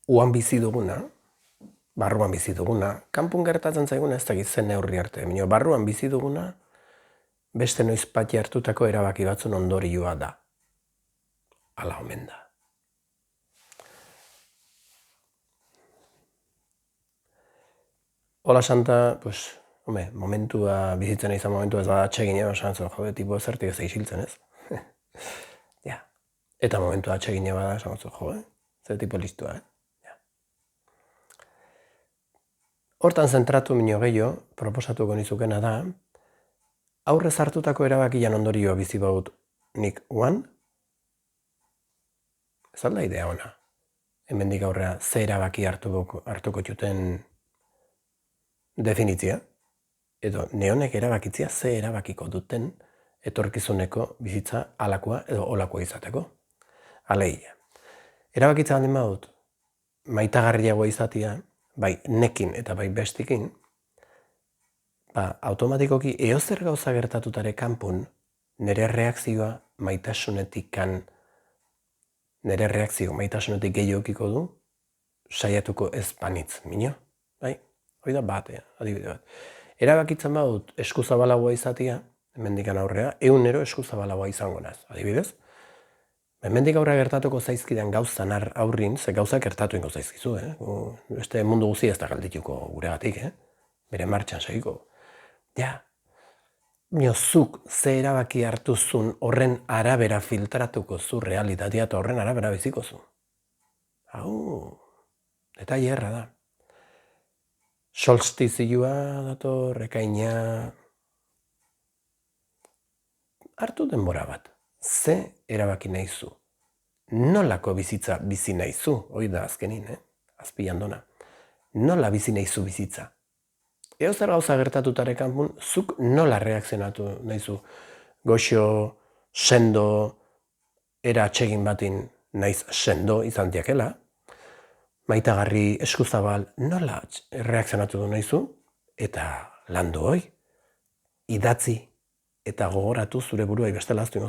uan bizi duguna, barruan bizi duguna, kanpun gertatzen zaiguna ez dakit zen neurri arte, baina barruan bizi duguna beste noizpati hartutako erabaki batzun ondorioa da. Hala omen da. Hola Santa, pues, momentua bizitzen izan momentua ez da atsegina, esan zuen, jode, tipo zertik ez isiltzen, ez? Ja. Eta momentua atsegina bada, esan zuen, jode, zer tipo listua, Ja. Hortan zentratu minio gehiago, proposatuko nizukena da, aurrez hartutako erabakian ondorioa bizi baut nik uan, ez alda idea ona. Hemendik aurrea ze erabaki hartuko txuten definitzia, edo neonek erabakitzia ze erabakiko duten etorkizuneko bizitza alakoa edo olakoa izateko. Alegia. Erabakitza handin badut, maitagarriagoa izatea, bai nekin eta bai bestikin, automatikoki eozer gauza gertatutare kanpun, nire reakzioa maitasunetik gehiagokiko du, saiatuko ez banitz, minio? Bai? Hoi da batea, adibide bat. Erabakitzen badut eskuzabalagoa izatea, hemendikan aurrea, 100 eskuzabalagoa izango naz, adibidez. Hemendik aurrea gertatuko zaizkidan gauzan aurrin, ze gauzak gertatu ingo zaizkizu, Beste mundu guzia ez da galdituko guregatik, Bere martxan segiko. Ja, zuk ze erabaki hartuzun horren arabera filtratuko zu realitatea eta horren arabera biziko zu. Eta hierra da. Solstizioa dator, ekaina. Hartu denbora bat. Ze erabaki nahizu? Nolako bizitza bizi nahizu? Hoi da azkenin, azpian dona. Nola bizi nahizu bizitza? Eozer gauza gertatutare kanpun, zuk nola reakzionatu nahizu? Goxo, sendo, era atsegin batin naiz sendo izan diakela, maitagarri, eskuzabal, nola reakzionatu nahizu? Eta landu hoi, idatzi eta gogoratu zure buruai bestela aztu